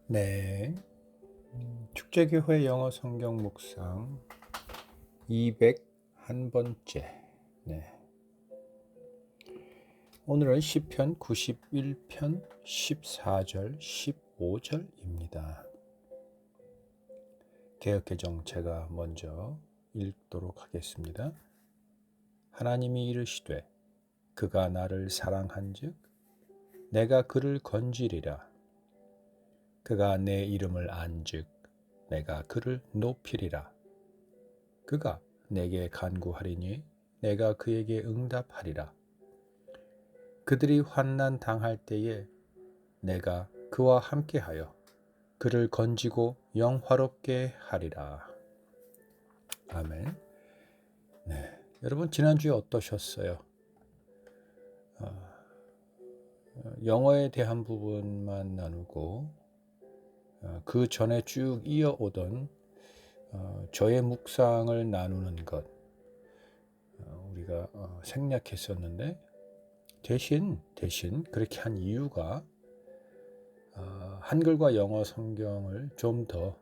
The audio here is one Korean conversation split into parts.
네. 축제교회 영어 성경 묵상 201번째. 네. 오늘은 시편 91편 14절 15절입니다. 개역개정 제가 먼저 읽도록 하겠습니다. 하나님이 이르시되 그가 나를 사랑한즉 내가 그를 건지리라. 그가 내 이름을 안즉 내가 그를 높이리라. 그가 내게 간구하리니 내가 그에게 응답하리라. 그들이 환난 당할 때에 내가 그와 함께하여 그를 건지고 영화롭게 하리라. 아멘. 네, 여러분 지난주에 어떠셨어요? 영어에 대한 부분만 나누고 그 전에 쭉 이어오던 저의 묵상을 나누는 것 우리가 생략했었는데 대신 그렇게 한 이유가 한글과 영어 성경을 좀 더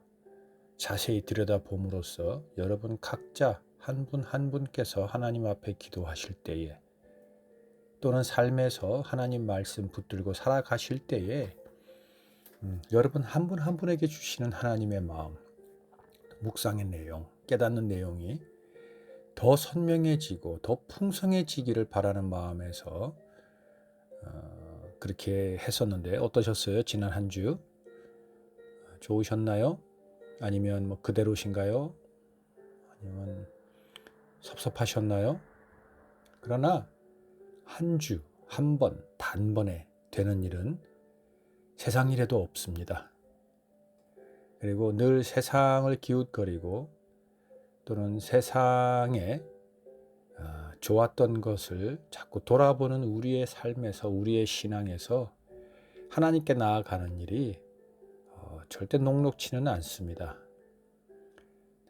자세히 들여다봄으로써 여러분 각자 한 분 한 분께서 하나님 앞에 기도하실 때에 또는 삶에서 하나님 말씀 붙들고 살아가실 때에 여러분 한 분 한 분에게 주시는 하나님의 마음, 묵상의 내용, 깨닫는 내용이 더 선명해지고 더 풍성해지기를 바라는 마음에서 그렇게 했었는데 어떠셨어요? 지난 한 주 좋으셨나요? 아니면 뭐 그대로신가요? 아니면 섭섭하셨나요? 그러나 한 주, 한 번, 단번에 되는 일은 세상 일에도 없습니다. 그리고 늘 세상을 기웃거리고 또는 세상에 좋았던 것을 자꾸 돌아보는 우리의 삶에서 우리의 신앙에서 하나님께 나아가는 일이 절대 녹록치는 않습니다.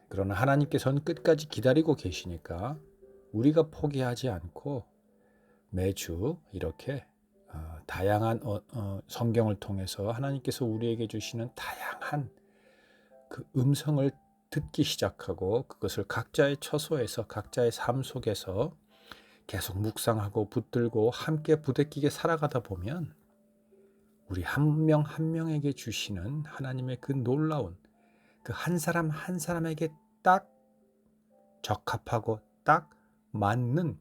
그러나 하나님께서는 끝까지 기다리고 계시니까 우리가 포기하지 않고 매주 이렇게 다양한 성경을 통해서 하나님께서 우리에게 주시는 다양한 그 음성을 듣기 시작하고 그것을 각자의 처소에서 각자의 삶 속에서 계속 묵상하고 붙들고 함께 부대끼게 살아가다 보면 우리 한 명 한 명에게 주시는 하나님의 그 놀라운 그 한 사람 한 사람에게 딱 적합하고 딱 맞는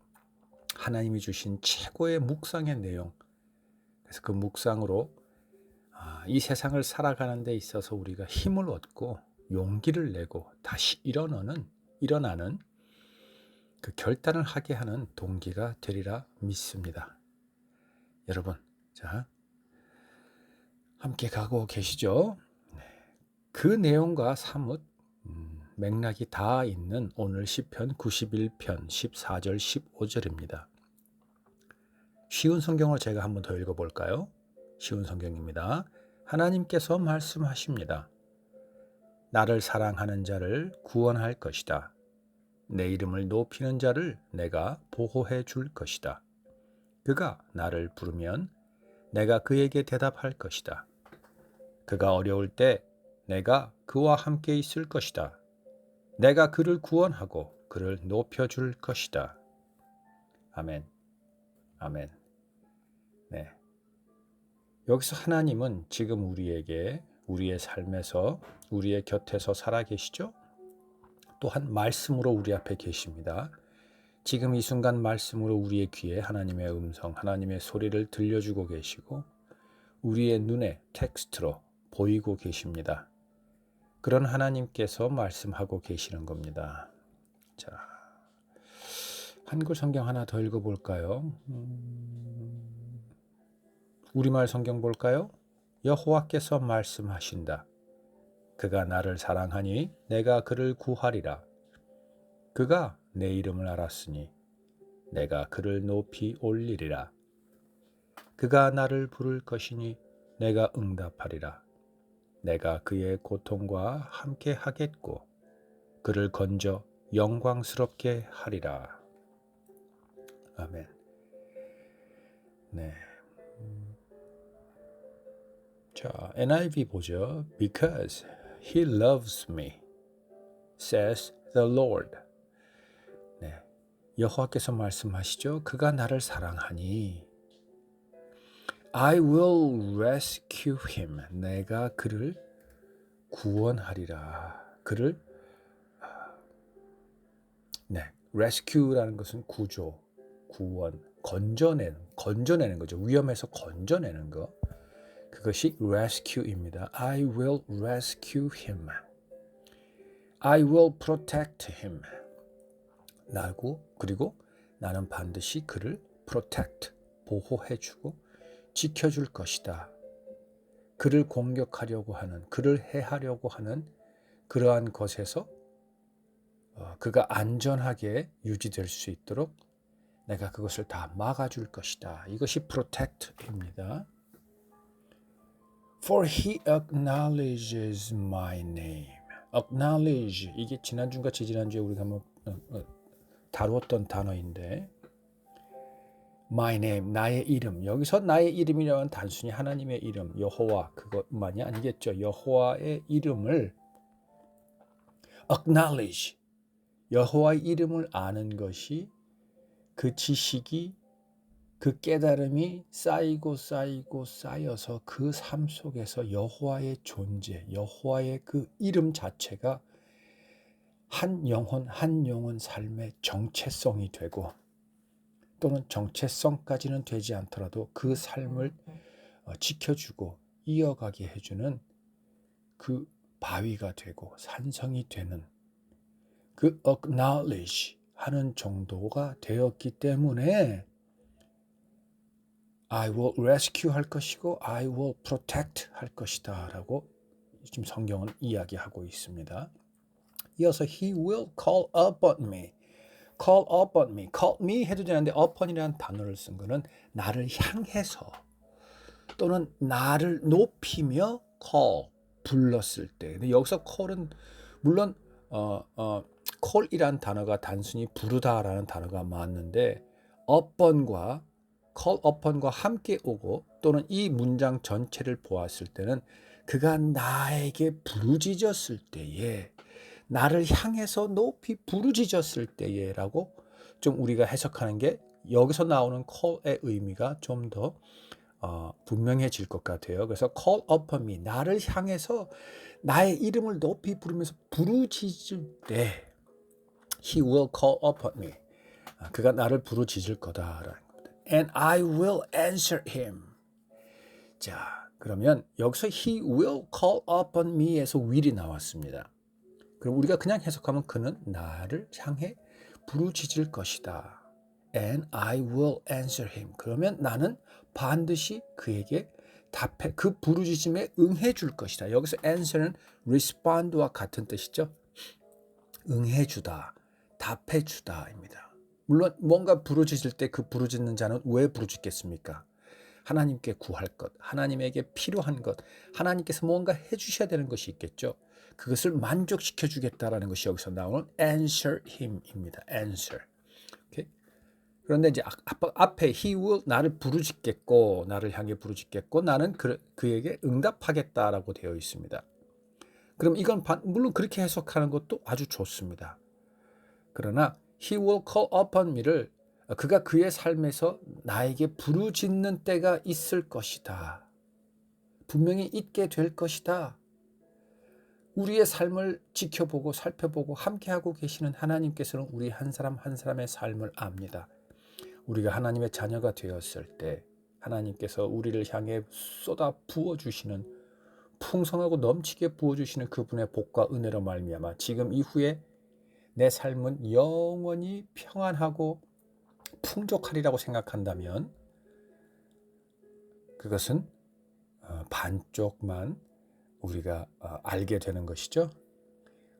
하나님이 주신 최고의 묵상의 내용, 그래서 그 묵상으로 이 세상을 살아가는 데 있어서 우리가 힘을 얻고 용기를 내고 다시 일어나는 그 결단을 하게 하는 동기가 되리라 믿습니다. 여러분, 자, 함께 가고 계시죠? 그 내용과 사뭇 맥락이 다 있는 오늘 시편 91편 14절 15절입니다. 쉬운 성경을 제가 한번 더 읽어볼까요? 쉬운 성경입니다. 하나님께서 말씀하십니다. 나를 사랑하는 자를 구원할 것이다. 내 이름을 높이는 자를 내가 보호해 줄 것이다. 그가 나를 부르면 내가 그에게 대답할 것이다. 그가 어려울 때 내가 그와 함께 있을 것이다. 내가 그를 구원하고 그를 높여줄 것이다. 아멘. 아멘. 네. 여기서 하나님은 지금 우리에게 우리의 삶에서 우리의 곁에서 살아계시죠? 또한 말씀으로 우리 앞에 계십니다. 지금 이 순간 말씀으로 우리의 귀에 하나님의 음성, 하나님의 소리를 들려주고 계시고 우리의 눈에 텍스트로 보이고 계십니다. 그런 하나님께서 말씀하고 계시는 겁니다. 자, 한글 성경 하나 더 읽어볼까요? 우리말 성경 볼까요? 여호와께서 말씀하신다. 그가 나를 사랑하니 내가 그를 구하리라. 그가 내 이름을 알았으니 내가 그를 높이 올리리라. 그가 나를 부를 것이니 내가 응답하리라. 내가 그의 고통과 함께 하겠고 그를 건져 영광스럽게 하리라. 아멘. 네. 자, NIV 보죠. Because he loves me, says the Lord. 네, 여호와께서 말씀하시죠. 그가 나를 사랑하니 I will rescue him. 내가 그를 구원하리라. 그를 rescue라는 것은 구조, 구원, 건져내는 거죠. 위험에서 건져내는 거. 그것이 rescue입니다. I will rescue him. I will protect him. 그리고 나는 반드시 그를 protect, 보호해주고 지켜줄 것이다. 그를 공격하려고 하는, 그를 해하려고 하는 그러한 것에서 그가 안전하게 유지될 수 있도록 내가 그것을 다 막아줄 것이다. 이것이 protect입니다. For he acknowledges my name. acknowledge, 이게 지난주인가 지지난주에 우리가 한번 다루었던 단어인데 my name, 나의 이름. 여기서 나의 이름이라는 단순히 하나님의 이름, 여호와 그것만이 아니겠죠. 여호와의 이름을 acknowledge, 여호와의 이름을 아는 것이 그 지식이 그 깨달음이 쌓여서 그 삶 속에서 여호와의 존재, 여호와의 그 이름 자체가 한 영혼 삶의 정체성이 되고 또는 정체성까지는 되지 않더라도 그 삶을 지켜주고 이어가게 해주는 그 바위가 되고 산성이 되는 그 acknowledge 하는 정도가 되었기 때문에 I will rescue 할 것이고 I will protect 할 것이다 라고 지금 성경은 이야기하고 있습니다. 이어서 He will call upon me. Call upon me. Call me 해도 되는데 upon이라는 단어를 쓴 거는 나를 향해서 또는 나를 높이며 call, 불렀을 때. 근데 여기서 call은 물론 call이라는 단어가 단순히 부르다라는 단어가 맞는데 upon과 call upon과 함께 오고 또는 이 문장 전체를 보았을 때는 그가 나에게 부르짖었을 때에 나를 향해서 높이 부르짖었을 때에라고 좀 우리가 해석하는 게 여기서 나오는 call의 의미가 좀 더 분명해질 것 같아요. 그래서 call upon me, 나를 향해서 나의 이름을 높이 부르면서 부르짖을 때 He will call upon me. 그가 나를 부르짖을 거다라는 겁니다. And I will answer him. 자, 그러면 여기서 He will call upon me에서 will이 나왔습니다. 그럼 우리가 그냥 해석하면 그는 나를 향해 부르짖을 것이다. And I will answer him. 그러면 나는 반드시 그에게 답해 그 부르짖음에 응해 줄 것이다. 여기서 answer는 respond와 같은 뜻이죠. 응해 주다, 답해 주다입니다. 물론 뭔가 부르짖을 때 그 부르짖는 자는 왜 부르짖겠습니까? 하나님께 구할 것, 하나님에게 필요한 것, 하나님께서 뭔가 해주셔야 되는 것이 있겠죠. 그것을 만족시켜 주겠다라는 것이 여기서 나오는 answer him입니다. answer. 오케이? 그런데 이제 앞에 he will 나를 부르짖겠고 나를 향해 부르짖겠고 나는 그에게 응답하겠다라고 되어 있습니다. 그럼 이건 물론 그렇게 해석하는 것도 아주 좋습니다. 그러나 he will call upon me를 그가 그의 삶에서 나에게 부르짖는 때가 있을 것이다. 분명히 있게 될 것이다. 우리의 삶을 지켜보고 살펴보고 함께하고 계시는 하나님께서는 우리 한 사람 한 사람의 삶을 압니다. 우리가 하나님의 자녀가 되었을 때 하나님께서 우리를 향해 쏟아 부어주시는 풍성하고 넘치게 부어주시는 그분의 복과 은혜로 말미암아 지금 이후에 내 삶은 영원히 평안하고 풍족하리라고 생각한다면 그것은 반쪽만 우리가 알게 되는 것이죠.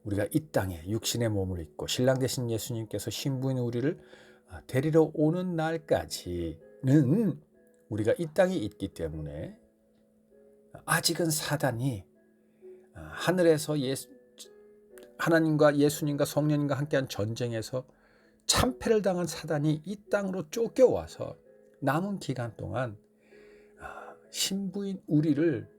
우리가 이 땅에 육신의 몸을 입고 신랑 되신 예수님께서 신부인 우리를 데리러 오는 날까지는 우리가 이 땅에 있기 때문에 아직은 사단이 하늘에서 하나님과 예수님과 성령님과 함께한 전쟁에서 참패를 당한 사단이 이 땅으로 쫓겨와서 남은 기간 동안 신부인 우리를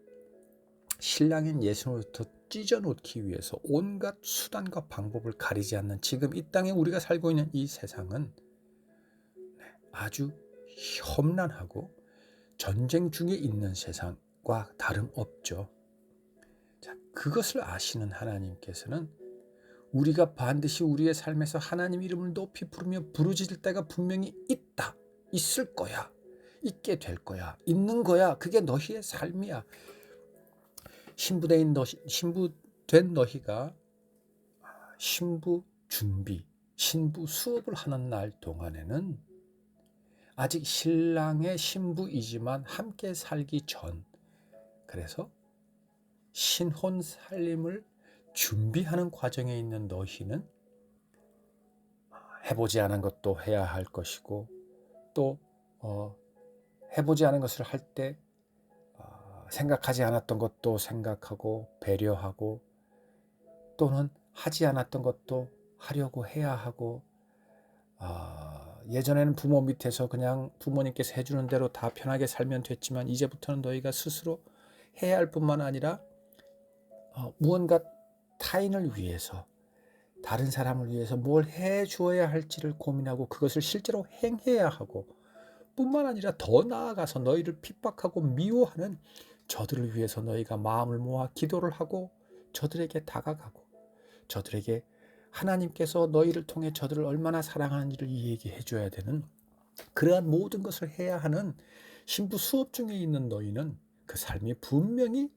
신랑인 예수로부터 찢어놓기 위해서 온갖 수단과 방법을 가리지 않는 지금 이 땅에 우리가 살고 있는 이 세상은 아주 험난하고 전쟁 중에 있는 세상과 다름없죠. 자, 그것을 아시는 하나님께서는 우리가 반드시 우리의 삶에서 하나님 이름을 높이 부르며 부르짖을 때가 분명히 있다, 있을 거야, 있게 될 거야, 있는 거야. 그게 너희의 삶이야. 신부된 너희가 신부 준비, 신부 수업을 하는 날 동안에는 아직 신랑의 신부이지만 함께 살기 전, 그래서 신혼 살림을 준비하는 과정에 있는 너희는 해보지 않은 것도 해야 할 것이고, 또 해보지 않은 것을 할 때 생각하지 않았던 것도 생각하고 배려하고, 또는 하지 않았던 것도 하려고 해야 하고, 예전에는 부모 밑에서 그냥 부모님께서 해주는 대로 다 편하게 살면 됐지만 이제부터는 너희가 스스로 해야 할 뿐만 아니라 무언가 타인을 위해서, 다른 사람을 위해서 뭘 해주어야 할지를 고민하고 그것을 실제로 행해야 하고, 뿐만 아니라 더 나아가서 너희를 핍박하고 미워하는 저들을 위해서 너희가 마음을 모아 기도를 하고 저들에게 다가가고, 저들에게 하나님께서 너희를 통해 저들을 얼마나 사랑하는지를 얘기해 줘야 되는 그러한 모든 것을 해야 하는 신부 수업 중에 있는 너희는 그 삶이 분명히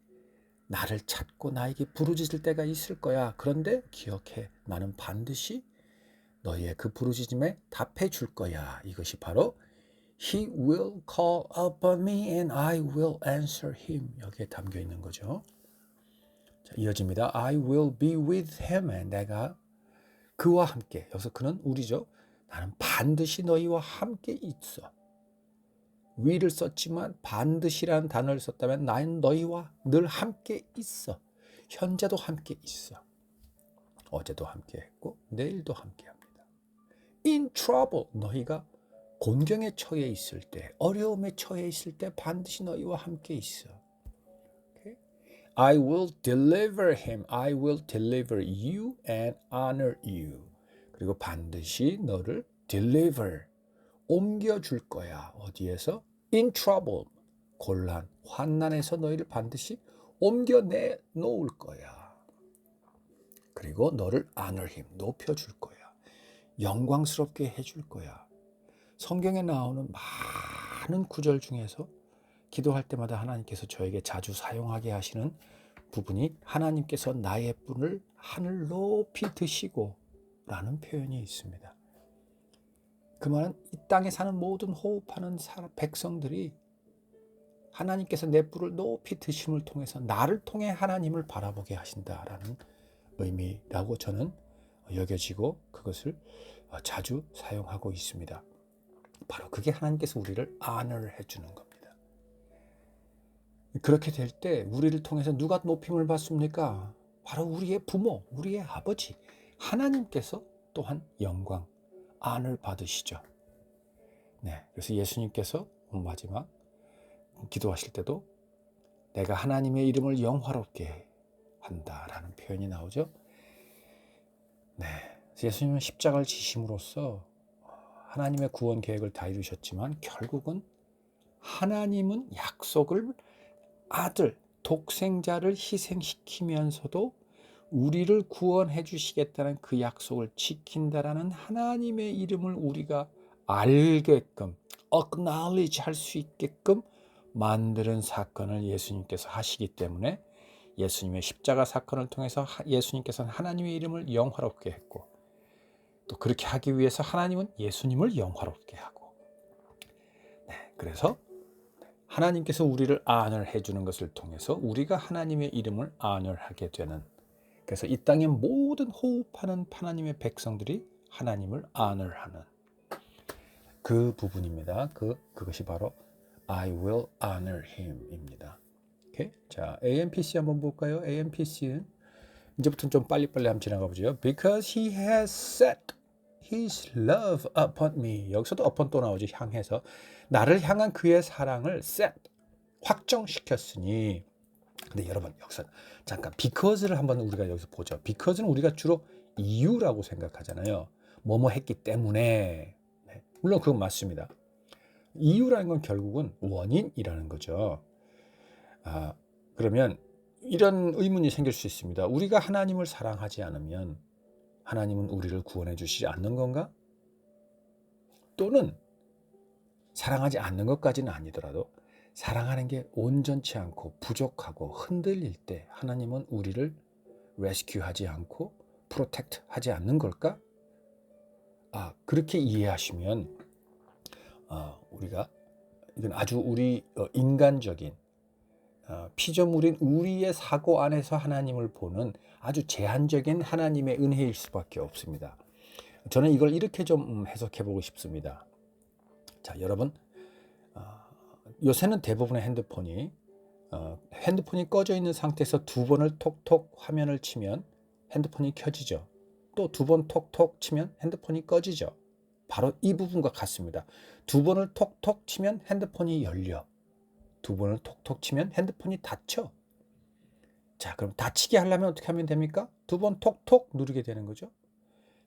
나를 찾고 나에게 부르짖을 때가 있을 거야. 그런데 기억해, 나는 반드시 너희의 그 부르짖음에 답해 줄 거야. 이것이 바로 He will call upon me and I will answer him. 여기에 담겨 있는 거죠. 자, 이어집니다. I will be with him. 내가 그와 함께. 여기서 그는 우리죠. 나는 반드시 너희와 함께 있어. will을 썼지만 반드시라는 단어를 썼다면 나는 너희와 늘 함께 있어. 현재도 함께 있어. 어제도 함께 했고 내일도 함께 합니다. In trouble, 너희가 곤경에 처해 있을 때, 어려움에 처해 있을 때 반드시 너희와 함께 있어. Okay? I will deliver him. I will deliver you and honor you. 그리고 반드시 너를 deliver, 옮겨줄 거야. 어디에서? In trouble, 곤란, 환난에서 너희를 반드시 옮겨내 놓을 거야. 그리고 너를 honor him, 높여줄 거야. 영광스럽게 해줄 거야. 성경에 나오는 많은 구절 중에서 기도할 때마다 하나님께서 저에게 자주 사용하게 하시는 부분이 하나님께서 나의 뿔을 하늘 높이 드시고 라는 표현이 있습니다. 그 말은 이 땅에 사는 모든 호흡하는 백성들이 하나님께서 내 뿔을 높이 드심을 통해서 나를 통해 하나님을 바라보게 하신다라는 의미라고 저는 여겨지고 그것을 자주 사용하고 있습니다. 바로 그게 하나님께서 우리를 honor 해주는 겁니다. 그렇게 될 때 우리를 통해서 누가 높임을 받습니까? 바로 우리의 부모, 우리의 아버지, 하나님께서 또한 영광, honor 받으시죠. 네, 그래서 예수님께서 마지막 기도하실 때도 내가 하나님의 이름을 영화롭게 한다라는 표현이 나오죠. 네, 예수님은 십자가를 지심으로써 하나님의 구원 계획을 다 이루셨지만 결국은 하나님은 약속을 아들, 독생자를 희생시키면서도 우리를 구원해 주시겠다는 그 약속을 지킨다라는 하나님의 이름을 우리가 알게끔, acknowledge 할 수 있게끔 만드는 사건을 예수님께서 하시기 때문에 예수님의 십자가 사건을 통해서 예수님께서는 하나님의 이름을 영화롭게 했고, 또 그렇게 하기 위해서 하나님은 예수님을 영화롭게 하고, 네, 그래서 하나님께서 우리를 honor 해주는 것을 통해서 우리가 하나님의 이름을 honor 하게 되는, 그래서 이 땅의 모든 호흡하는 하나님의 백성들이 하나님을 honor 하는 그 부분입니다. 그것이 바로 I will honor him 입니다. 오케이? 자, AMPC 한번 볼까요? AMPC는 이제부터는 좀 빨리빨리 한번 지나가 보죠. Because he has set his love upon me. 여기서도 upon 또 나오죠. 향해서 나를 향한 그의 사랑을 set, 확정시켰으니 근데 여러분 여기서 잠깐 because를 한번 우리가 여기서 보죠. because는 우리가 주로 이유라고 생각하잖아요. 뭐뭐 했기 때문에. 네. 물론 그건 맞습니다. 이유라는 건 결국은 원인이라는 거죠. 그러면 이런 의문이 생길 수 있습니다. 우리가 하나님을 사랑하지 않으면 하나님은 우리를 구원해 주시지 않는 건가? 또는 사랑하지 않는 것까지는 아니더라도 사랑하는 게 온전치 않고 부족하고 흔들릴 때 하나님은 우리를 레스큐하지 않고 프로텍트 하지 않는 걸까? 그렇게 이해하시면 우리가 이건 아주 우리 인간적인 피조물인 우리의 사고 안에서 하나님을 보는 아주 제한적인 하나님의 은혜일 수밖에 없습니다. 저는 이걸 이렇게 좀 해석해 보고 싶습니다. 자, 여러분, 요새는 대부분의 핸드폰이 꺼져 있는 상태에서 두 번을 톡톡 화면을 치면 핸드폰이 켜지죠. 또 두 번 톡톡 치면 핸드폰이 꺼지죠. 바로 이 부분과 같습니다. 두 번을 톡톡 치면 핸드폰이 열려. 두 번을 톡톡 치면 핸드폰이 닫혀. 자, 그럼 닫히게 하려면 어떻게 하면 됩니까? 두 번 톡톡 누르게 되는 거죠.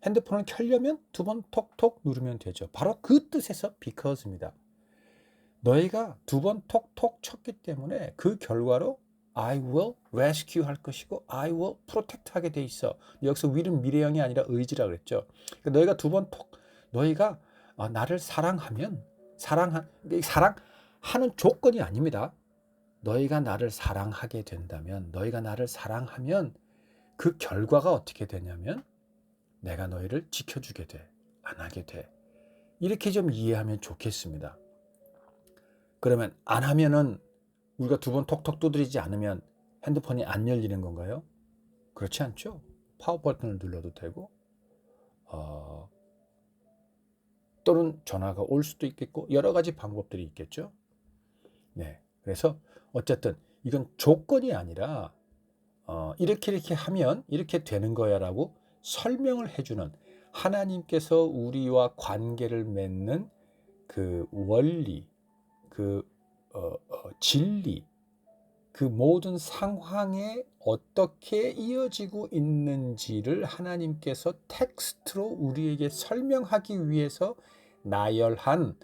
핸드폰을 켜려면 두 번 톡톡 누르면 되죠. 바로 그 뜻에서 because입니다. 너희가 두 번 톡톡 쳤기 때문에 그 결과로 I will rescue 할 것이고 I will protect 하게 돼 있어. 여기서 will은 미래형이 아니라 의지라 그랬죠. 그러니까 너희가 두 번 너희가 나를 사랑하면 사랑하는 조건이 아닙니다. 너희가 나를 사랑하게 된다면 너희가 나를 사랑하면 그 결과가 어떻게 되냐면 내가 너희를 지켜주게 돼. 안 하게 돼. 이렇게 좀 이해하면 좋겠습니다. 그러면 안 하면은 우리가 두 번 톡톡 두드리지 않으면 핸드폰이 안 열리는 건가요? 그렇지 않죠. 파워 버튼을 눌러도 되고 또는 전화가 올 수도 있겠고 여러 가지 방법들이 있겠죠. 네, 그래서 어쨌든 이건 조건이 아니라 이렇게 하면 이렇게 되는 거야라고 설명을 해주는 하나님께서 우리와 관계를 맺는 그 원리, 그 진리, 그 모든 상황에 어떻게 이어지고 있는지를 하나님께서 텍스트로 우리에게 설명하기 위해서 나열한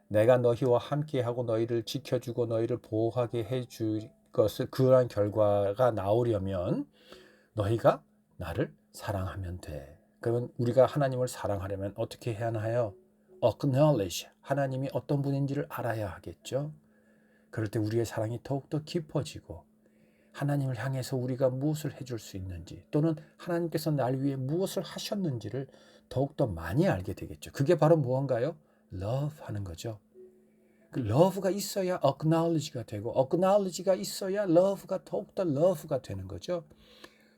내가 너희와 함께하고 너희를 지켜주고 너희를 보호하게 해줄 것을 그러한 결과가 나오려면 너희가 나를 사랑하면 돼. 그러면 우리가 하나님을 사랑하려면 어떻게 해야 하나요? acknowledge, 하나님이 어떤 분인지를 알아야 하겠죠. 그럴 때 우리의 사랑이 더욱더 깊어지고 하나님을 향해서 우리가 무엇을 해줄 수 있는지 또는 하나님께서 날 위해 무엇을 하셨는지를 더욱더 많이 알게 되겠죠. 그게 바로 무언가요? love 하는 거죠. 그 love가 있어야 acknowledge가 되고 acknowledge가 있어야 love가 더욱더 love가 되는 거죠.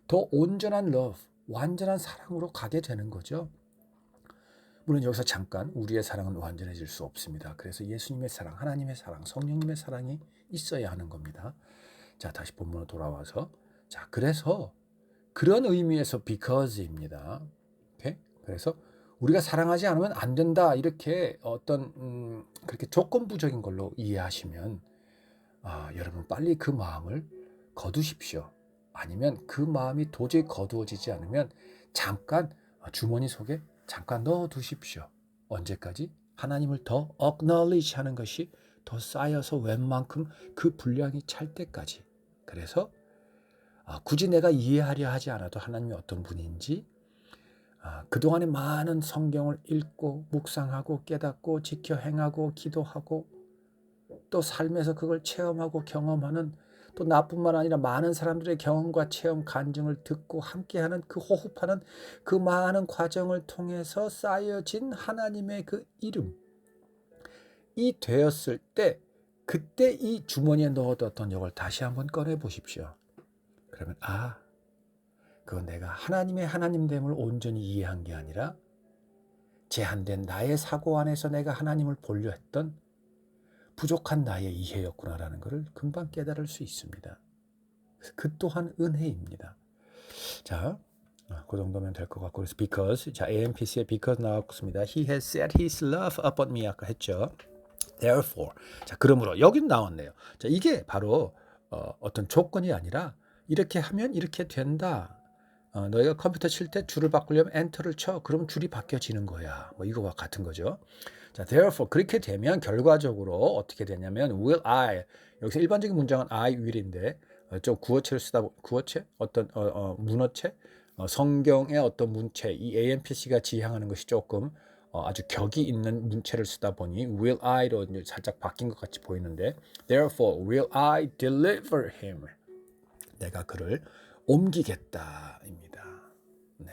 더 온전한 love, 완전한 사랑으로 가게 되는 거죠. 물론 여기서 잠깐 우리의 사랑은 완전해질 수 없습니다. 그래서 예수님의 사랑, 하나님의 사랑, 성령님의 사랑이 있어야 하는 겁니다. 자, 다시 본문으로 돌아와서 자, 그래서 그런 의미에서 because입니다. 오케이? 그래서 우리가 사랑하지 않으면 안 된다 이렇게 어떤 그렇게 조건부적인 걸로 이해하시면 여러분 빨리 그 마음을 거두십시오. 아니면 그 마음이 도저히 거두어지지 않으면 잠깐 주머니 속에 잠깐 넣어두십시오. 언제까지? 하나님을 더 acknowledge 하는 것이 더 쌓여서 웬만큼 그 분량이 찰 때까지. 그래서 굳이 내가 이해하려 하지 않아도 하나님이 어떤 분인지 그동안에 많은 성경을 읽고 묵상하고 깨닫고 지켜 행하고 기도하고 또 삶에서 그걸 체험하고 경험하는 또 나뿐만 아니라 많은 사람들의 경험과 체험, 간증을 듣고 함께하는 그 호흡하는 그 많은 과정을 통해서 쌓여진 하나님의 그 이름이 되었을 때 그때 이 주머니에 넣어뒀던 이걸 다시 한번 꺼내 보십시오. 그러면 그건 내가 하나님의 하나님됨을 온전히 이해한 게 아니라 제한된 나의 사고 안에서 내가 하나님을 보려 했던 부족한 나의 이해였구나라는 것을 금방 깨달을 수 있습니다. 그 또한 은혜입니다. 자, 그 정도면 될 것 같고 그래서 because, 자 AMPC에 because 나왔습니다. He has set his love upon me 아까 했죠. Therefore, 자 그러므로 여긴 나왔네요. 자 이게 바로 어떤 조건이 아니라 이렇게 하면 이렇게 된다. 너희가 컴퓨터 칠 때 줄을 바꾸려면 엔터를 쳐. 그럼 줄이 바뀌어지는 거야. 뭐 이거와 같은 거죠. 자, therefore 그렇게 되면 결과적으로 어떻게 되냐면 will I 여기서 일반적인 문장은 I will인데 좀 구어체를 쓰다 구어체 어떤 문어체 성경의 어떤 문체 이 AMPC가 지향하는 것이 조금 아주 격이 있는 문체를 쓰다 보니 will I로 이제 살짝 바뀐 것 같이 보이는데 therefore will I deliver him 내가 그를 옮기겠다입니다. 네.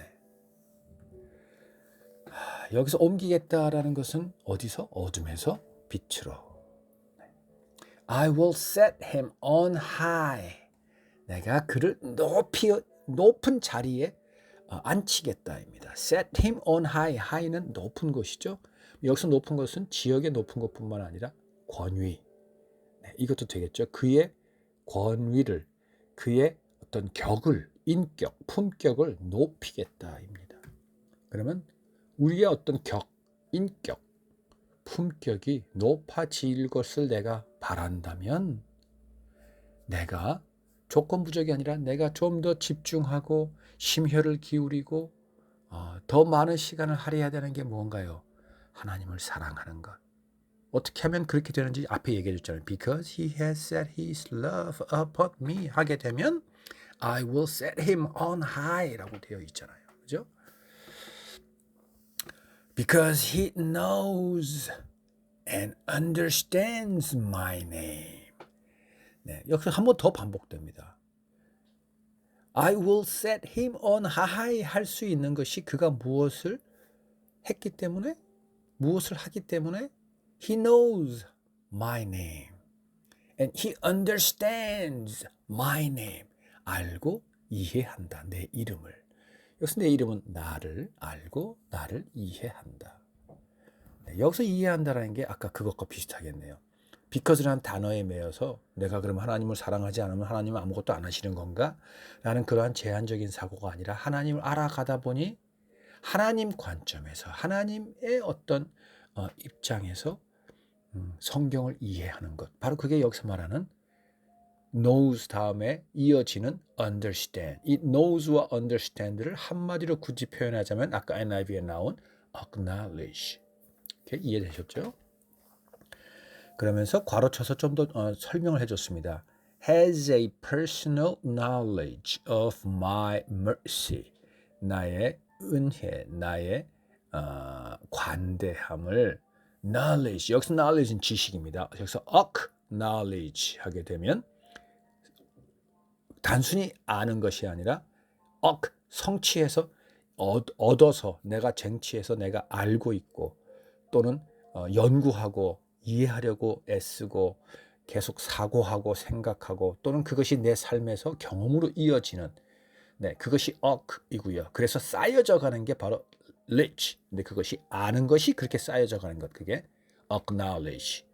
여기서 옮기겠다라는 것은 어디서? 어둠에서 빛으로. I will set him on high. 내가 그를 높은 자리에 앉히겠다입니다. Set him on high. high는 높은 곳이죠. 여기서 높은 것은 지역의 높은 것뿐만 아니라 권위. 네, 이것도 되겠죠. 그의 권위를, 그의 어떤 격을, 인격, 품격을 높이겠다입니다. 그러면 우리의 어떤 격, 인격, 품격이 높아질 것을 내가 바란다면 내가 조건부적이 아니라 내가 좀 더 집중하고 심혈을 기울이고 더 많은 시간을 할애해야 되는 게 뭔가요? 하나님을 사랑하는 것. 어떻게 하면 그렇게 되는지 앞에 얘기해 줬잖아요. Because he has set his love upon me 하게 되면 I will set him on high 라고 되어 있잖아요. 그죠? Because he knows and understands my name. 네, 여기서 한 번 더 반복됩니다. I will set him on high 할 수 있는 것이 그가 무엇을 했기 때문에 무엇을 하기 때문에 He knows my name and he understands my name. 알고 이해한다. 내 이름을. 여기서 내 이름은 나를 알고 나를 이해한다. 네, 여기서 이해한다라는 게 아까 그것과 비슷하겠네요. because라는 단어에 매여서 내가 그럼 하나님을 사랑하지 않으면 하나님은 아무것도 안 하시는 건가? 라는 그러한 제한적인 사고가 아니라 하나님을 알아가다 보니 하나님 관점에서 하나님의 어떤 입장에서 성경을 이해하는 것. 바로 그게 여기서 말하는 knows 다음에 이어지는 understand. 이 knows와 understand를 한마디로 굳이 표현하자면 아까 NIV에 나온 acknowledge. 이렇게 이해되셨죠? 그러면서 괄호쳐서 좀 더 설명을 해줬습니다. has a personal knowledge of my mercy. 나의 은혜, 나의 관대함을 knowledge, 여기서 knowledge는 지식입니다. 여기서 acknowledge 하게 되면 단순히 아는 것이 아니라 성취해서 얻어서 내가 쟁취해서 내가 알고 있고 또는 연구하고 이해하려고 애쓰고 계속 사고하고 생각하고 또는 그것이 내 삶에서 경험으로 이어지는 네, 그것이 이고요. 그래서 쌓여져 가는 게 바로 knowledge. 근데 그것이 아는 것이 그렇게 쌓여져 가는 것. 그게 acknowledge.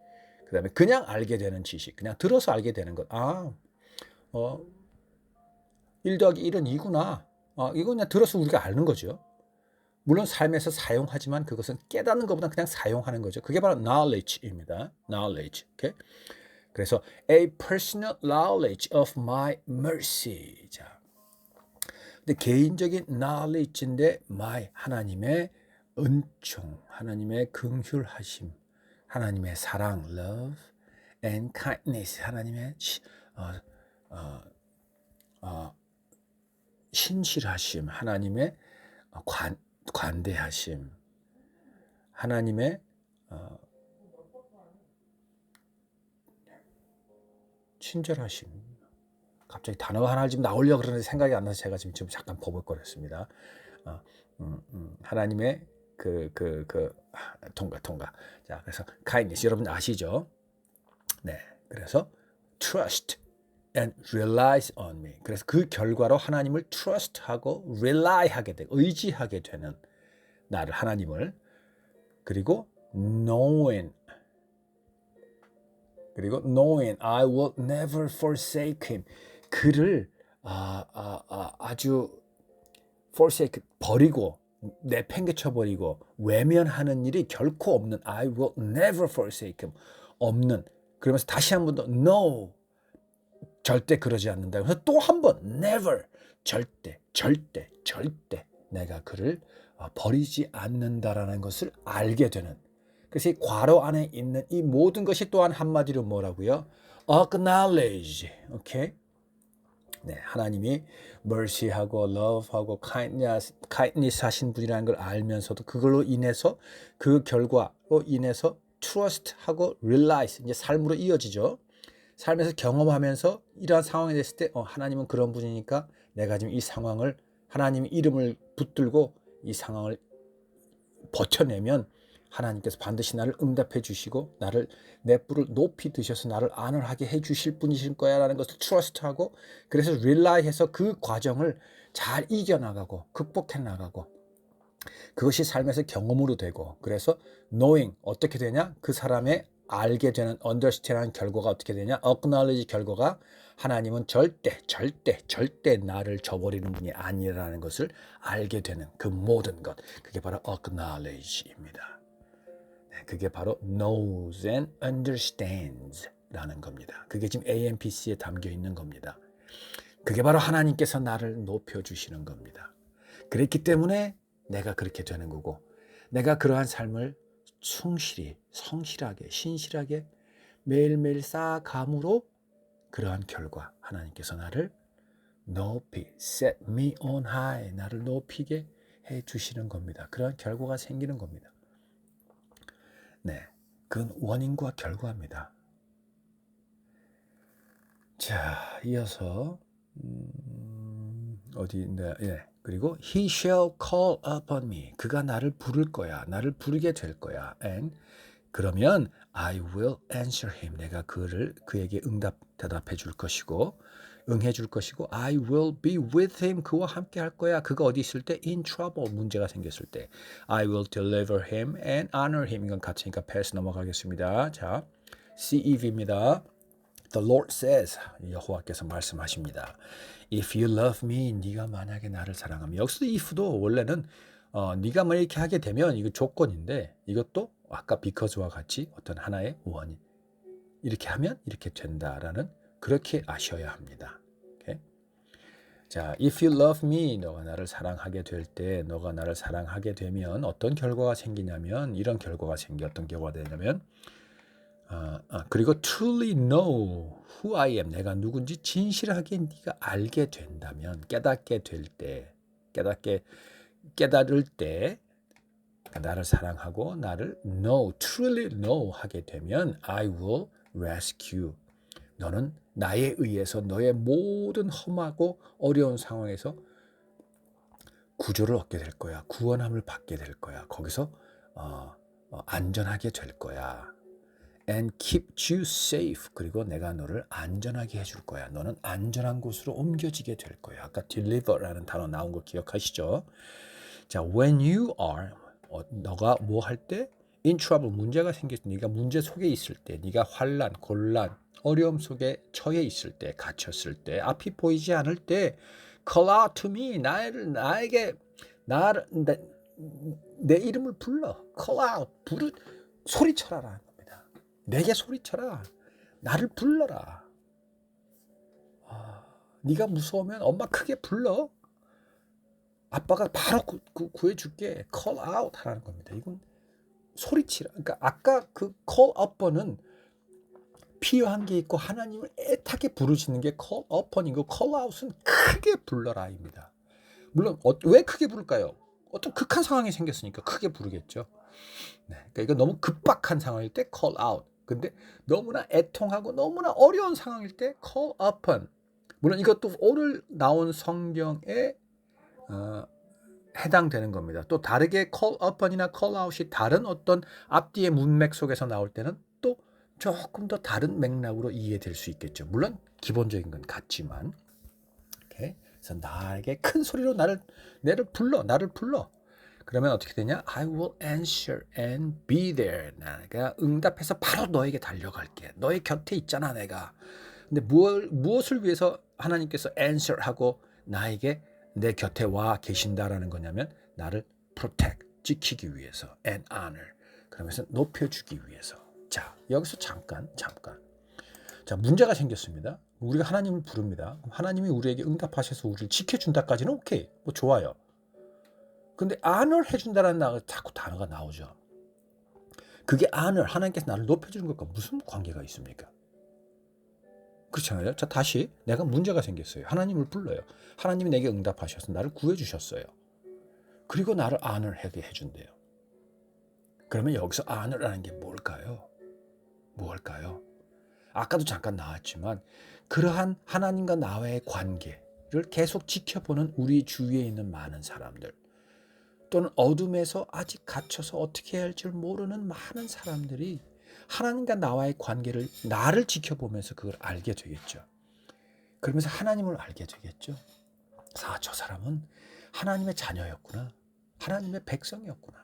그다음에 그냥 알게 되는 지식. 그냥 들어서 알게 되는 것. 1 더하기 1은 2구나. 이거 그냥 들어서 우리가 아는 거죠. 물론 삶에서 사용하지만 그것은 깨닫는 것보다 그냥 사용하는 거죠. 그게 바로 knowledge입니다. knowledge. 오케이? 그래서 a personal knowledge of my mercy. 자. 근데 개인적인 knowledge인데 my 하나님의 은총, 하나님의 긍휼하심, 하나님의 사랑, love and kindness, 하나님의 신실하심, 하나님의 관대하심, 하나님의 친절하심. 갑자기 단어가 하나 지금 나오려고 그러는데 생각이 안 나서 제가 지금 잠깐 버벅거렸습니다. 하나님의 통과. 자, 그래서 kindness 여러분 아시죠? 네, 그래서 trust and relies on me. 그래서 그 결과로 하나님을 trust하고 rely하게 되고 의지하게 되는 나를 하나님을 그리고 knowing I will never forsake him. 그를 아주 forsake 버리고 내팽개쳐 버리고 외면하는 일이 결코 없는 I will never forsake him 없는 그러면서 다시 한 번 더 no 절대 그러지 않는다. 그래서 또 한 번 never 절대 내가 그를 버리지 않는다라는 것을 알게 되는. 그래서 이 괄호 안에 있는 이 모든 것이 또한 한마디로 뭐라고요? acknowledge. 오케이? 네, 하나님이 mercy하고 love하고 kindness 하신 분이라는 걸 알면서도 그걸로 인해서 그 결과로 인해서 trust하고 realize 이제 삶으로 이어지죠. 삶에서 경험하면서 이러한 상황이 됐을 때 하나님은 그런 분이니까 내가 지금 이 상황을 하나님의 이름을 붙들고 이 상황을 버텨내면 하나님께서 반드시 나를 응답해 주시고 나를 내 뿔을 높이 드셔서 나를 안을하게 해 주실 분이실 거야 라는 것을 트러스트하고 그래서 릴라이해서 그 과정을 잘 이겨나가고 극복해 나가고 그것이 삶에서 경험으로 되고 그래서 knowing 어떻게 되냐 그 사람의 알게 되는 understand하는 결과가 어떻게 되냐 acknowledge 결과가 하나님은 절대 나를 저버리는 분이 아니라는 것을 알게 되는 그 모든 것 그게 바로 acknowledge입니다. 그게 바로 knows and understands 라는 겁니다. 그게 지금 AMPC에 담겨 있는 겁니다. 그게 바로 하나님께서 나를 높여주시는 겁니다. 그랬기 때문에 내가 그렇게 되는 거고 내가 그러한 삶을 충실히 성실하게 신실하게 매일매일 쌓아감으로 그러한 결과 하나님께서 나를 높이 set me on high 나를 높이게 해주시는 겁니다. 그러한 결과가 생기는 겁니다. 네, 그건 원인과 결과입니다. 자, 이어서 그리고 he shall call upon me. 그가 나를 부를 거야. 나를 부르게 될 거야. And 그러면 I will answer him. 내가 그에게 대답해 줄 것이고 응해 줄 것이고 I will be with him. 그와 함께 할 거야. 그가 어디 있을 때 in trouble 문제가 생겼을 때 I will deliver him and honor him. 이건 같으니까 패스 넘어가겠습니다. 자, CEV입니다. The Lord says, 여호와께서 말씀하십니다. If you love me, 네가 만약에 나를 사랑하면 여기서 if도 원래는 네가 뭐 이렇게 하게 되면 이거 조건인데 이것도 아까 because와 같이 어떤 하나의 원인 이렇게 하면 이렇게 된다라는 그렇게 아셔야 합니다. Okay? 자, if you love me, 너가 나를 사랑하게 될 때, 너가 나를 사랑하게 되면 어떤 결과가 생기냐면 이런 결과가 어떤 결과가 되냐면 그리고 truly know who I am 내가 누군지 진실하게 네가 알게 된다면 깨닫게 될 때 깨달을 때 나를 사랑하고 나를 truly know 하게 되면 I will rescue 너는 나에 의해서 너의 모든 험하고 어려운 상황에서 구조를 얻게 될 거야. 구원함을 받게 될 거야. 거기서 안전하게 될 거야. And keep you safe. 그리고 내가 너를 안전하게 해줄 거야. 너는 안전한 곳으로 옮겨지게 될 거야. 아까 deliver라는 단어 나온 거 기억하시죠? 자, when you are 너가 뭐 할 때? in trouble 문제가 생겼을 때, 네가 문제 속에 있을 때, 네가 환난, 곤란, 어려움 속에 처해 있을 때, 갇혔을 때, 앞이 보이지 않을 때, call out to me. 나에게 내 이름을 불러. call out 소리쳐라라는 겁니다. 내게 소리쳐라. 나를 불러라. 네가 무서우면 엄마 크게 불러. 아빠가 바로 구해줄게. call out 하라는 겁니다. 이건 소리치라. 그러니까 아까 그 call upon은 필요한 게 있고 하나님을 애타게 부르시는 게 call upon이고 call out은 크게 불러라입니다. 물론 왜 크게 부를까요? 어떤 극한 상황이 생겼으니까 크게 부르겠죠. 네, 그러니까 이거 너무 급박한 상황일 때 call out. 근데 너무나 애통하고 너무나 어려운 상황일 때 call upon. 물론 이것도 오늘 나온 성경에 해당되는 겁니다. 또 다르게 call upon이나 call out이 다른 어떤 앞뒤의 문맥 속에서 나올 때는 또 조금 더 다른 맥락으로 이해될 수 있겠죠. 물론 기본적인 건 같지만. 오케이? 그래서 나에게 큰 소리로 나를 불러. 그러면 어떻게 되냐? I will answer and be there. 내가 응답해서 바로 너에게 달려갈게. 너의 곁에 있잖아, 내가. 근데 무엇을 위해서 하나님께서 answer하고 나에게 내 곁에 와 계신다라는 거냐면 나를 protect, 지키기 위해서 and honor. 그러면서 높여주기 위해서. 자, 여기서 잠깐. 자, 문제가 생겼습니다. 우리가 하나님을 부릅니다. 하나님이 우리에게 응답하셔서 우리를 지켜준다까지는 오케이, 뭐 좋아요. 근데 honor 해준다는 자꾸 단어가 나오죠. 그게 honor, 하나님께서 나를 높여주는 것과 무슨 관계가 있습니까? 그렇잖아요. 자, 다시 내가 문제가 생겼어요. 하나님을 불러요. 하나님이 내게 응답하셔서 나를 구해주셨어요. 그리고 나를 honor 하게 해준대요. 그러면 여기서 honor라는 게 뭘까요? 뭘까요? 아까도 잠깐 나왔지만 그러한 하나님과 나와의 관계를 계속 지켜보는 우리 주위에 있는 많은 사람들, 또는 어둠에서 아직 갇혀서 어떻게 해야 할지 모르는 많은 사람들이 하나님과 나와의 관계를, 나를 지켜보면서 그걸 알게 되겠죠. 그러면서 하나님을 알게 되겠죠. 저 사람은 하나님의 자녀였구나, 하나님의 백성이었구나,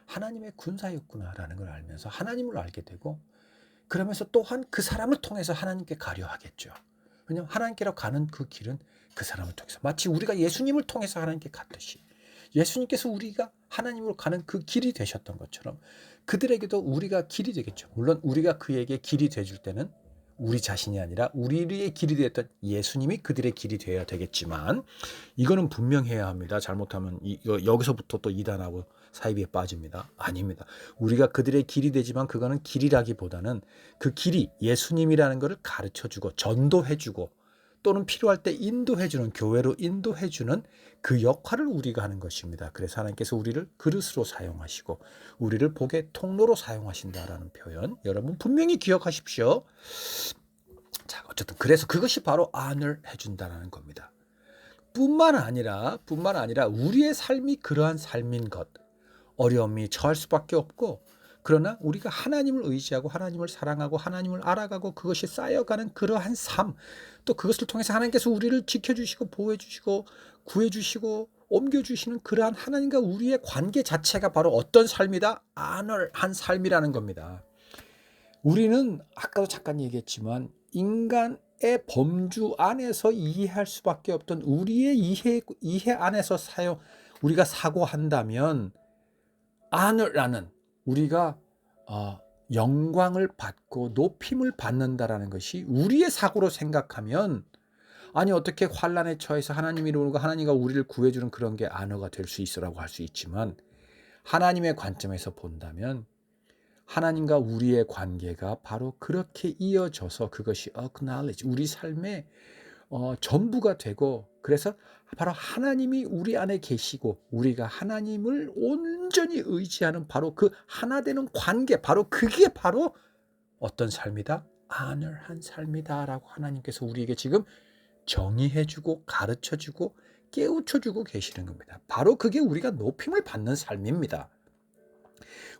하나님의 군사였구나 라는 걸 알면서 하나님을 알게 되고, 그러면서 또한 그 사람을 통해서 하나님께 가려 하겠죠. 왜냐하면 하나님께로 가는 그 길은 그 사람을 통해서, 마치 우리가 예수님을 통해서 하나님께 갔듯이 예수님께서 우리가 하나님으로 가는 그 길이 되셨던 것처럼 그들에게도 우리가 길이 되겠죠. 물론 우리가 그에게 길이 돼줄 때는 우리 자신이 아니라 우리의 길이 되었던 예수님이 그들의 길이 되어야 되겠지만, 이거는 분명해야 합니다. 잘못하면 여기서부터 또 이단하고 사이비에 빠집니다. 아닙니다. 우리가 그들의 길이 되지만 그거는 길이라기보다는 그 길이 예수님이라는 것을 가르쳐주고 전도해주고, 또는 필요할 때 인도해주는, 교회로 인도해주는 그 역할을 우리가 하는 것입니다. 그래서 하나님께서 우리를 그릇으로 사용하시고 우리를 복의 통로로 사용하신다라는 표현, 여러분 분명히 기억하십시오. 자, 어쨌든 그래서 그것이 바로 honor 해준다는 겁니다. 뿐만 아니라 우리의 삶이 그러한 삶인 것, 어려움이 처할 수밖에 없고, 그러나 우리가 하나님을 의지하고 하나님을 사랑하고 하나님을 알아가고 그것이 쌓여가는 그러한 삶, 또 그것을 통해서 하나님께서 우리를 지켜주시고 보호해주시고 구해주시고 옮겨주시는 그러한 하나님과 우리의 관계 자체가 바로 어떤 삶이다? honor한 삶이라는 겁니다. 우리는 아까도 잠깐 얘기했지만 인간의 범주 안에서 이해할 수밖에 없던 우리의 이해 안에서 우리가 사고한다면 honor라는, 우리가 영광을 받고 높임을 받는다라는 것이 우리의 사고로 생각하면, 아니 어떻게 환난에 처해서 하나님이 이루고 하나님과 우리를 구해주는 그런 게 honor가 될 수 있으라고 할 수 있지만, 하나님의 관점에서 본다면 하나님과 우리의 관계가 바로 그렇게 이어져서 그것이 acknowledge, 우리 삶의 전부가 되고, 그래서 바로 하나님이 우리 안에 계시고 우리가 하나님을 온전히 의지하는 바로 그 하나 되는 관계, 바로 그게 바로 어떤 삶이다? honor한 삶이다라고 하나님께서 우리에게 지금 정의해주고 가르쳐주고 깨우쳐주고 계시는 겁니다. 바로 그게 우리가 높임을 받는 삶입니다.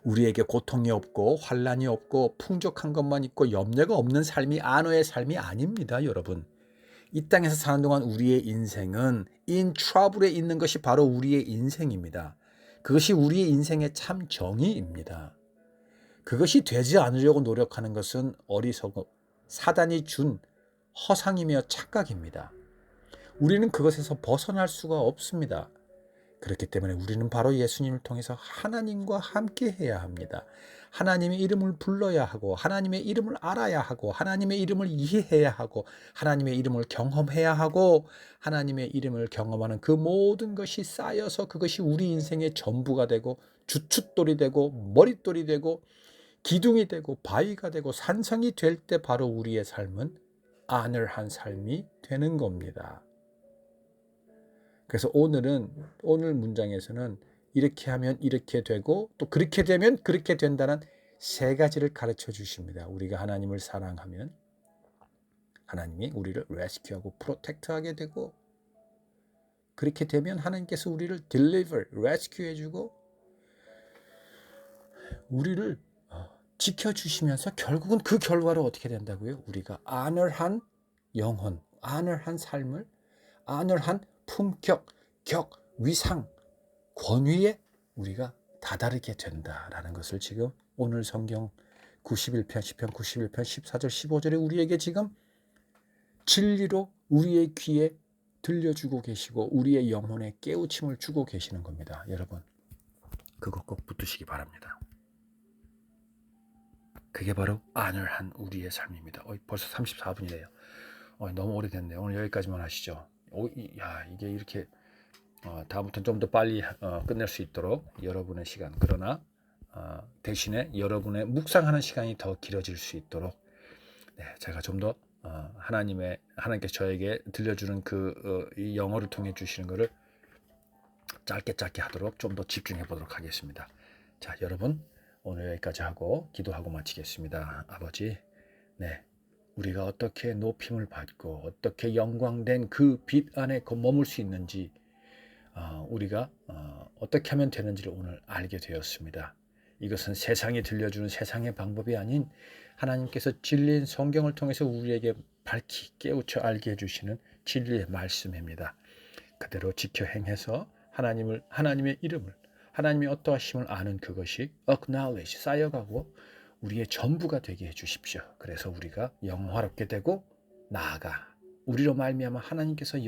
우리에게 고통이 없고 환난이 없고 풍족한 것만 있고 염려가 없는 삶이 honor의 삶이 아닙니다, 여러분. 이 땅에서 사는 동안 우리의 인생은 in trouble에 있는 것이 바로 우리의 인생입니다. 그것이 우리의 인생의 참 정의입니다. 그것이 되지 않으려고 노력하는 것은 어리석음, 사단이 준 허상이며 착각입니다. 우리는 그것에서 벗어날 수가 없습니다. 그렇기 때문에 우리는 바로 예수님을 통해서 하나님과 함께 해야 합니다. 하나님의 이름을 불러야 하고 하나님의 이름을 알아야 하고 하나님의 이름을 이해해야 하고 하나님의 이름을 경험해야 하고, 하나님의 이름을 경험하는 그 모든 것이 쌓여서 그것이 우리 인생의 전부가 되고 주춧돌이 되고 머릿돌이 되고 기둥이 되고 바위가 되고 산성이 될 때 바로 우리의 삶은 honor한 삶이 되는 겁니다. 그래서 오늘 문장에서는 이렇게 하면 이렇게 되고 또 그렇게 되면 그렇게 된다는 세 가지를 가르쳐 주십니다. 우리가 하나님을 사랑하면 하나님이 우리를 레스큐하고 프로텍트하게 되고, 그렇게 되면 하나님께서 우리를 deliver, rescue 해주고 우리를 지켜주시면서 결국은 그 결과로 어떻게 된다고요? 우리가 honor한 영혼, honor한 삶을, honor한 품격, 위상, 권위에 우리가 다다르게 된다라는 것을 지금 오늘 성경 91편, 시편 91편 14절 15절에 우리에게 지금 진리로 우리의 귀에 들려주고 계시고 우리의 영혼에 깨우침을 주고 계시는 겁니다. 여러분, 그거 꼭 붙드시기 바랍니다. 그게 바로 honor한 우리의 삶입니다. 벌써 34분이래요. 너무 오래됐네요. 오늘 여기까지만 하시죠. 이게 이렇게 다음부터는 좀 더 빨리 끝낼 수 있도록 여러분의 시간, 그러나 대신에 여러분의 묵상하는 시간이 더 길어질 수 있도록 제가 좀 더 하나님께서 저에게 들려주는 이 영어를 통해 주시는 것을 짧게 하도록 좀 더 집중해 보도록 하겠습니다. 자, 여러분 오늘 여기까지 하고 기도하고 마치겠습니다. 아버지, 우리가 어떻게 높임을 받고 어떻게 영광된 그 빛 안에 머물 수 있는지 우리가 어떻게 하면 되는지를 오늘 알게 되었습니다. 이것은 세상이 들려주는 세상의 방법이 아닌 하나님께서 진리인 성경을 통해서 우리에게 밝히 깨우쳐 알게 해주시는 진리의 말씀입니다. 그대로 지켜 행해서 하나님의 이름을, 하나님의 어떠하심을 아는 그것이 acknowledge, 쌓여가고 우리의 전부가 되게 해주십시오. 그래서 우리가 영화롭게 되고 나아가 우리로 말미암아 하나님께서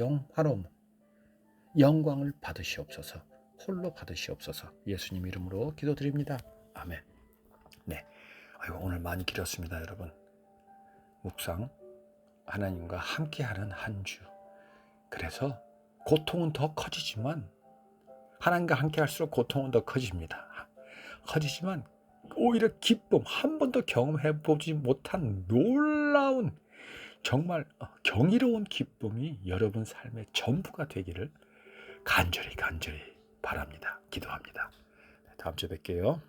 영광을 받으시옵소서, 홀로 받으시옵소서. 예수님 이름으로 기도드립니다. 아멘. 오늘 많이 길었습니다, 여러분. 묵상, 하나님과 함께하는 한 주. 그래서 고통은 더 커지지만 하나님과 함께할수록 고통은 더 커집니다. 커지지만 오히려 기쁨, 한 번도 경험해보지 못한 놀라운 정말 경이로운 기쁨이 여러분 삶의 전부가 되기를 간절히 바랍니다. 기도합니다. 다음 주에 뵐게요.